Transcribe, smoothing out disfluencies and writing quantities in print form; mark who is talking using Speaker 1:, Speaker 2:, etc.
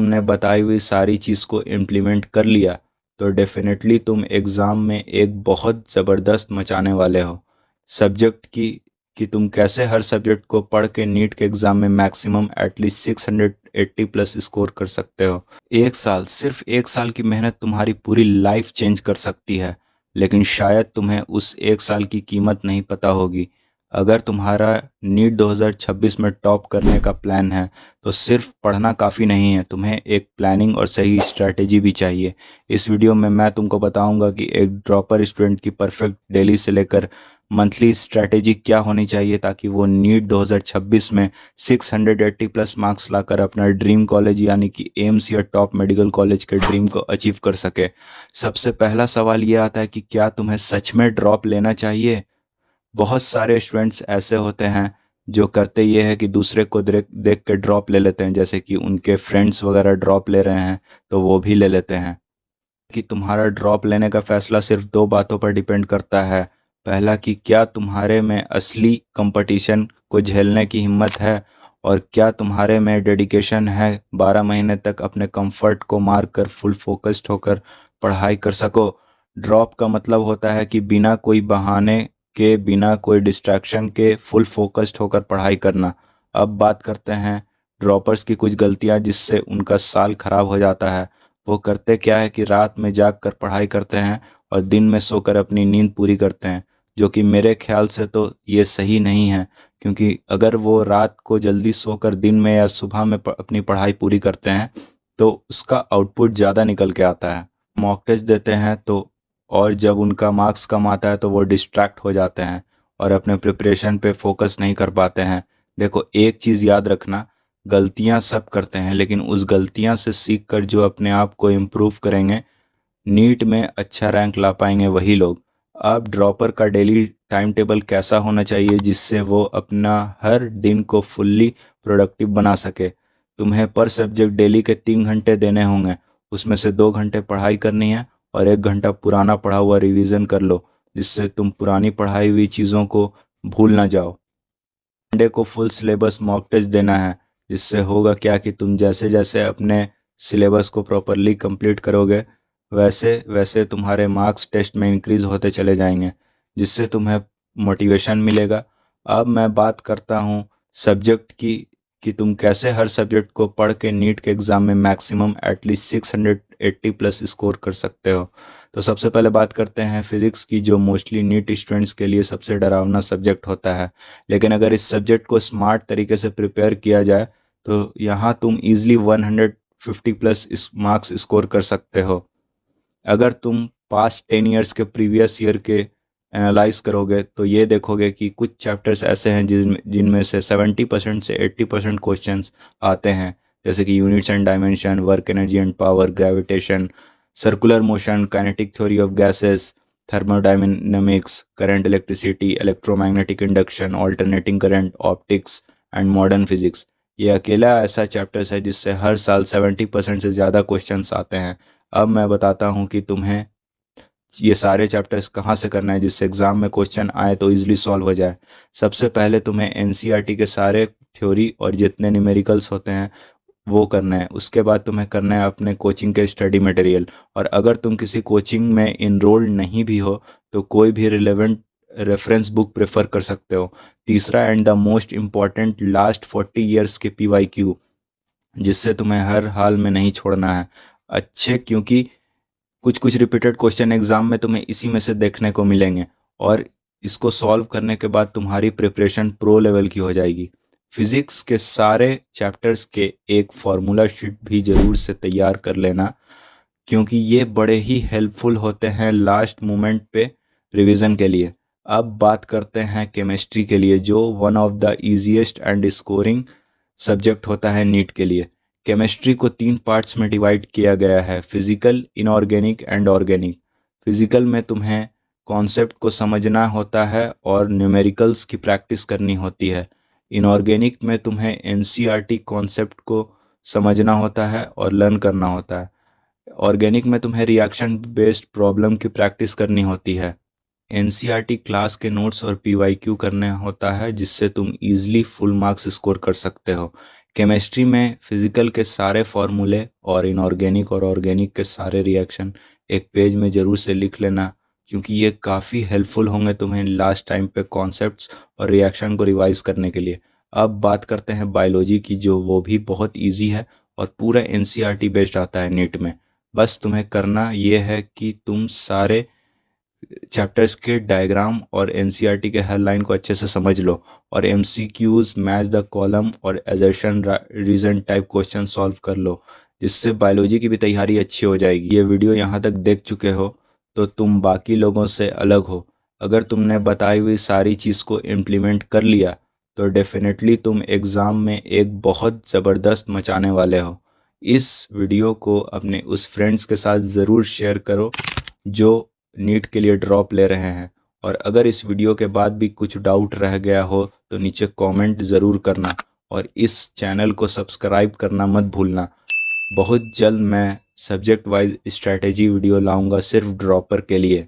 Speaker 1: तुमने बताई हुई सारी चीज़ को इम्प्लीमेंट कर लिया तो डेफिनेटली तुम एग्ज़ाम में एक बहुत ज़बरदस्त मचाने वाले हो। सब्जेक्ट की कि तुम कैसे हर सब्जेक्ट को पढ़ के नीट के एग्ज़ाम में मैक्सिमम एटलीस्ट 680 प्लस स्कोर कर सकते हो। एक साल, सिर्फ एक साल की मेहनत तुम्हारी पूरी लाइफ चेंज कर सकती है, लेकिन शायद तुम्हें उस एक साल की कीमत नहीं पता होगी। अगर तुम्हारा नीट 2026 में टॉप करने का प्लान है तो सिर्फ पढ़ना काफ़ी नहीं है, तुम्हें एक प्लानिंग और सही स्ट्रैटेजी भी चाहिए। इस वीडियो में मैं तुमको बताऊंगा कि एक ड्रॉपर स्टूडेंट की परफेक्ट डेली से लेकर मंथली स्ट्रैटेजी क्या होनी चाहिए ताकि वो नीट 2026 में 680 प्लस मार्क्स लाकर अपना ड्रीम कॉलेज यानी कि एम्स या टॉप मेडिकल कॉलेज के ड्रीम को अचीव कर सके। सबसे पहला सवाल ये आता है कि क्या तुम्हें सच में ड्रॉप लेना चाहिए। बहुत सारे स्टूडेंट्स ऐसे होते हैं जो करते ये है कि दूसरे को देख देख के ड्रॉप ले लेते हैं, जैसे कि उनके फ्रेंड्स वगैरह ड्रॉप ले रहे हैं तो वो भी ले लेते हैं। कि तुम्हारा ड्रॉप लेने का फैसला सिर्फ दो बातों पर डिपेंड करता है। पहला कि क्या तुम्हारे में असली कंपटीशन को झेलने की हिम्मत है, और क्या तुम्हारे में डेडिकेशन है 12 महीने तक अपने कंफर्ट को मार कर फुल फोकस्ड होकर पढ़ाई कर सको। ड्रॉप का मतलब होता है कि बिना कोई बहाने के, बिना कोई डिस्ट्रैक्शन के फुल फोकस्ड होकर पढ़ाई करना। अब बात करते हैं ड्रॉपर्स की कुछ गलतियां जिससे उनका साल खराब हो जाता है। वो करते क्या है कि रात में जाग कर पढ़ाई करते हैं और दिन में सोकर अपनी नींद पूरी करते हैं, जो कि मेरे ख्याल से तो ये सही नहीं है। क्योंकि अगर वो रात को जल्दी सोकर दिन में या सुबह में अपनी पढ़ाई पूरी करते हैं तो उसका आउटपुट ज़्यादा निकल के आता है। मॉक टेस्ट देते हैं तो, और जब उनका मार्क्स कम आता है तो वो डिस्ट्रैक्ट हो जाते हैं और अपने प्रिपरेशन पे फोकस नहीं कर पाते हैं। देखो, एक चीज़ याद रखना, गलतियां सब करते हैं लेकिन उस गलतियां से सीख कर जो अपने आप को इम्प्रूव करेंगे, नीट में अच्छा रैंक ला पाएंगे वही लोग। अब ड्रॉपर का डेली टाइम टेबल कैसा होना चाहिए जिससे वो अपना हर दिन को फुल्ली प्रोडक्टिव बना सके। तुम्हें पर सब्जेक्ट डेली के 3 घंटे देने होंगे, उसमें से 2 घंटे पढ़ाई करनी है और 1 घंटा पुराना पढ़ा हुआ रिवीजन कर लो, जिससे तुम पुरानी पढ़ाई हुई चीज़ों को भूल ना जाओ। संडे को फुल सिलेबस मॉक टेस्ट देना है, जिससे होगा क्या कि तुम जैसे जैसे अपने सिलेबस को प्रॉपरली कंप्लीट करोगे वैसे वैसे तुम्हारे मार्क्स टेस्ट में इंक्रीज होते चले जाएंगे, जिससे तुम्हें मोटिवेशन मिलेगा। अब मैं बात करता हूँ सब्जेक्ट की कि तुम कैसे हर सब्जेक्ट को पढ़ के नीट के एग्ज़ाम में मैक्सिमम एटलीस्ट 680 प्लस स्कोर कर सकते हो। तो सबसे पहले बात करते हैं फिज़िक्स की, जो मोस्टली नीट स्टूडेंट्स के लिए सबसे डरावना सब्जेक्ट होता है। लेकिन अगर इस सब्जेक्ट को स्मार्ट तरीके से प्रिपेयर किया जाए तो यहाँ तुम इजीली 150 प्लस इस मार्क्स स्कोर कर सकते हो। अगर तुम पास्ट 10 ईयर्स के प्रीवियस ईयर के एनालाइज करोगे तो ये देखोगे कि कुछ चैप्टर्स ऐसे हैं जिनमें जिनमें से 70% से 80% क्वेश्चंस आते हैं, जैसे कि units and dimension, work energy and power, gravitation, circular motion, kinetic theory of gases, thermodynamics, current, electricity, electromagnetic induction, alternating current, optics and modern physics. ये अकेला ऐसा चैप्टर्स है जिससे हर साल 70% से ज़्यादा क्वेश्चंस आते हैं। अब मैं बताता हूँ कि तुम्हें ये सारे चैप्टर्स कहाँ से करना है जिससे एग्ज़ाम में क्वेश्चन आए तो इजीली सॉल्व हो जाए। सबसे पहले तुम्हें एनसीईआरटी के सारे थ्योरी और जितने न्यूमेरिकल्स होते हैं वो करना है। उसके बाद तुम्हें करना है अपने कोचिंग के स्टडी मटेरियल, और अगर तुम किसी कोचिंग में इनरोल्ड नहीं भी हो तो कोई भी रिलेवेंट रेफरेंस बुक प्रेफर कर सकते हो। तीसरा and the most important, last 40 years के पीवाईक्यू, जिससे तुम्हें हर हाल में नहीं छोड़ना है। अच्छे, क्योंकि कुछ कुछ रिपीटेड क्वेश्चन एग्जाम में तुम्हें इसी में से देखने को मिलेंगे, और इसको सॉल्व करने के बाद तुम्हारी प्रिपरेशन प्रो लेवल की हो जाएगी। फिजिक्स के सारे चैप्टर्स के एक फार्मूला शीट भी ज़रूर से तैयार कर लेना, क्योंकि ये बड़े ही हेल्पफुल होते हैं लास्ट मोमेंट पे रिवीजन के लिए। अब बात करते हैं केमिस्ट्री के लिए, जो one of the easiest and scoring subject होता है नीट के लिए। केमिस्ट्री को 3 पार्ट्स में डिवाइड किया गया है, physical, inorganic and organic. Physical में तुम्हें कॉन्सेप्ट को समझना होता है और न्यूमेरिकल्स की प्रैक्टिस करनी होती है। इनऑर्गेनिक में तुम्हें एनसीईआरटी कॉन्सेप्ट को समझना होता है और लर्न करना होता है। ऑर्गेनिक में तुम्हें रिएक्शन बेस्ड प्रॉब्लम की प्रैक्टिस करनी होती है। एनसीईआरटी क्लास के नोट्स और पीवाईक्यू करने होता है, जिससे तुम इजीली फुल मार्क्स स्कोर कर सकते हो। केमिस्ट्री में फिजिकल के सारे फॉर्मूले और इनऑर्गेनिक और ऑर्गेनिक के सारे रिएक्शन एक पेज में ज़रूर से लिख लेना, क्योंकि ये काफ़ी हेल्पफुल होंगे तुम्हें लास्ट टाइम पे कॉन्सेप्ट्स और रिएक्शन को रिवाइज करने के लिए। अब बात करते हैं बायोलॉजी की, जो वो भी बहुत इजी है और पूरा एनसीईआरटी बेस्ड आता है नीट में। बस तुम्हें करना ये है कि तुम सारे चैप्टर्स के डायग्राम और एनसीईआरटी के हर लाइन को अच्छे से समझ लो और एमसीक्यूज, मैच द कॉलम और assertion reason type question solve कर लो, जिससे बायोलॉजी की भी तैयारी अच्छी हो जाएगी। ये वीडियो यहाँ तक देख चुके हो तो तुम बाकी लोगों से अलग हो। अगर तुमने बताई हुई सारी चीज़ को इम्प्लीमेंट कर लिया तो डेफिनेटली तुम एग्ज़ाम में एक बहुत ज़बरदस्त मचाने वाले हो। इस वीडियो को अपने उस फ्रेंड्स के साथ ज़रूर शेयर करो जो नीट के लिए ड्रॉप ले रहे हैं। और अगर इस वीडियो के बाद भी कुछ डाउट रह गया हो तो नीचे कमेंट ज़रूर करना और इस चैनल को सब्सक्राइब करना मत भूलना। बहुत जल्द मैं सब्जेक्ट वाइज स्ट्रैटेजी वीडियो लाऊंगा सिर्फ ड्रॉपर के लिए।